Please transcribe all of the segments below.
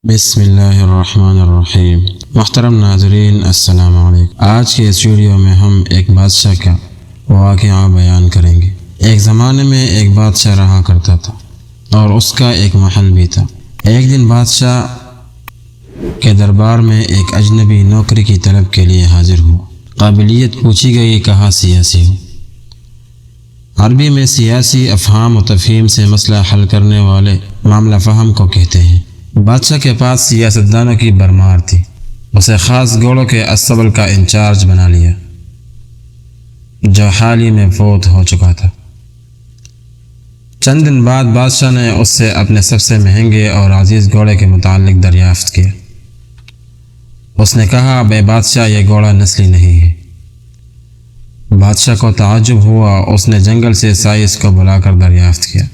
بسم اللہ الرحمن الرحیم۔ محترم ناظرین السلام علیکم۔ آج کے اس ویڈیو میں ہم ایک بادشاہ کا واقعہ بیان کریں گے۔ ایک زمانے میں ایک بادشاہ رہا کرتا تھا اور اس کا ایک محل بھی تھا۔ ایک دن بادشاہ کے دربار میں ایک اجنبی نوکری کی طلب کے لیے حاضر ہوا۔ قابلیت پوچھی گئی، کہا سیاسی ہوں۔ عربی میں سیاسی افہام و تفہیم سے مسئلہ حل کرنے والے معاملہ فہم کو کہتے ہیں۔ بادشاہ کے پاس سیاستدانوں کی بھرمار تھی۔ اسے خاص گھوڑوں کے اسطبل کا انچارج بنا لیا جو حال ہی میں فوت ہو چکا تھا۔ چند دن بعد بادشاہ نے اس سے اپنے سب سے مہنگے اور عزیز گھوڑے کے متعلق دریافت کیا۔ اس نے کہا، بے بادشاہ، یہ گھوڑا نسلی نہیں ہے۔ بادشاہ کو تعجب ہوا۔ اس نے جنگل سے سائس کو بلا کر دریافت کیا۔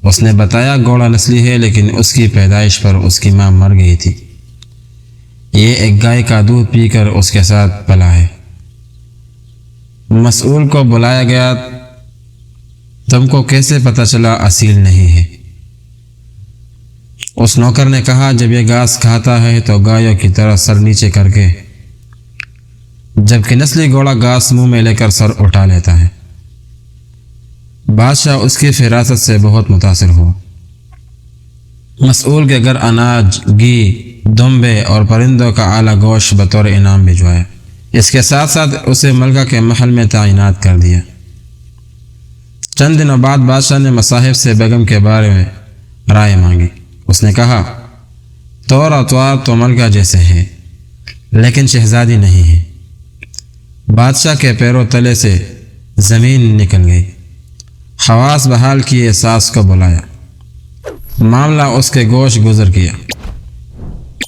اس نے بتایا گھوڑا نسلی ہے، لیکن اس کی پیدائش پر اس کی ماں مر گئی تھی۔ یہ ایک گائے کا دودھ پی کر اس کے ساتھ پلا ہے۔ مسئول کو بلایا گیا، تم کو کیسے پتہ چلا اصیل نہیں ہے؟ اس نوکر نے کہا، جب یہ گھاس کھاتا ہے تو گایوں کی طرح سر نیچے کر کے، جبکہ نسلی گھوڑا گھاس منہ میں لے کر سر اٹھا لیتا ہے۔ بادشاہ اس کی فراست سے بہت متاثر ہوا۔ مسئول کے گھر اناج، گھی، دمبے اور پرندوں کا اعلیٰ گوشت بطور انعام بھجوایا۔ اس کے ساتھ ساتھ اسے ملکہ کے محل میں تعینات کر دیا۔ چند دنوں بعد بادشاہ نے مصاحف سے بیگم کے بارے میں رائے مانگی۔ اس نے کہا، طور اطوار تو ملکہ جیسے ہیں، لیکن شہزادی نہیں ہے۔ بادشاہ کے پیروں تلے سے زمین نکل گئی۔ حواس بحال کیے، ساس کو بلایا۔ معاملہ اس کے گوش گزر کیا۔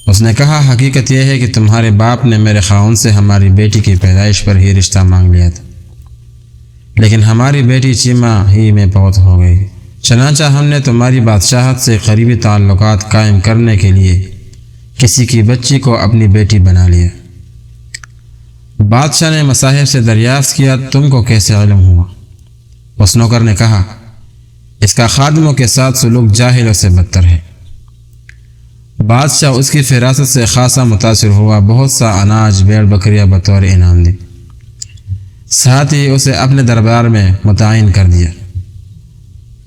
اس نے کہا، حقیقت یہ ہے کہ تمہارے باپ نے میرے خاوند سے ہماری بیٹی کی پیدائش پر ہی رشتہ مانگ لیا تھا، لیکن ہماری بیٹی 6 ماہ ہی میں فوت ہو گئی۔ چنانچہ ہم نے تمہاری بادشاہت سے قریبی تعلقات قائم کرنے کے لیے کسی کی بچی کو اپنی بیٹی بنا لیا۔ بادشاہ نے مصاحف سے دریافت کیا، تم کو کیسے علم ہوا؟ اس نوکر نے کہا، اس کا خادموں کے ساتھ سلوک جاہلوں سے بدتر ہے۔ بادشاہ اس کی فراست سے خاصا متاثر ہوا۔ بہت سا اناج، بھیڑ بکریاں بطور انعام دی، ساتھ ہی اسے اپنے دربار میں متعین کر دیا۔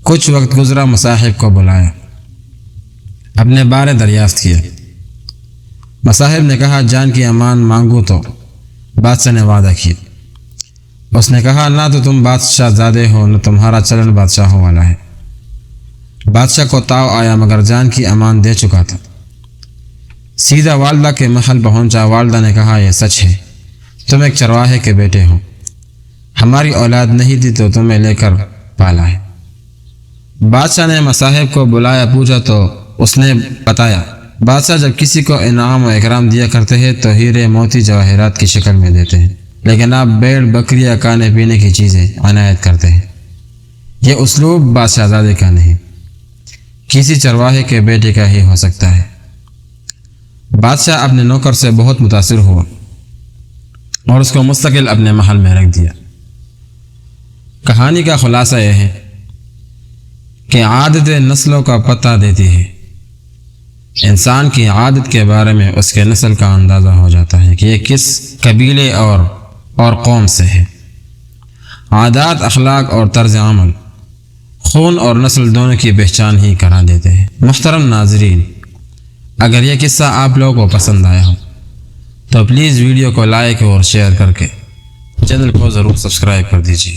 کچھ وقت گزرا، مصاحف کو بلایا، اپنے بارے دریافت کیا۔ مصاحف نے کہا، جان کی امان مانگو تو؟ بادشاہ نے وعدہ کیا۔ اس نے کہا، نہ تو تم بادشاہ زادے ہو، نہ تمہارا چلن بادشاہوں والا ہے۔ بادشاہ کو تاؤ آیا، مگر جان کی امان دے چکا تھا۔ سیدھا والدہ کے محل پہنچا۔ والدہ نے کہا، یہ سچ ہے، تم ایک چرواہے کے بیٹے ہو۔ ہماری اولاد نہیں تھی تو تمہیں لے کر پالا ہے۔ بادشاہ نے مصاحف کو بلایا، پوچھا تو اس نے بتایا۔ بادشاہ جب کسی کو انعام و اکرام دیا کرتے ہیں تو ہیرے موتی جواہرات کی شکل میں دیتے ہیں، لیکن آپ بھیڑ بکریاں، کھانے پینے کی چیزیں عنایت کرتے ہیں۔ یہ اسلوب بادشاہ زادے کا نہیں، کسی چرواہے کے بیٹے کا ہی ہو سکتا ہے۔ بادشاہ اپنے نوکر سے بہت متاثر ہوا اور اس کو مستقل اپنے محل میں رکھ دیا۔ کہانی کا خلاصہ یہ ہے کہ عادتیں نسلوں کا پتہ دیتی ہے۔ انسان کی عادت کے بارے میں اس کے نسل کا اندازہ ہو جاتا ہے کہ یہ کس قبیلے اور قوم سے ہے۔ عادات، اخلاق اور طرز عمل خون اور نسل دونوں کی پہچان ہی کرا دیتے ہیں۔ محترم ناظرین، اگر یہ قصہ آپ لوگوں کو پسند آیا ہو تو پلیز ویڈیو کو لائک اور شیئر کر کے چینل کو ضرور سبسکرائب کر دیجیے۔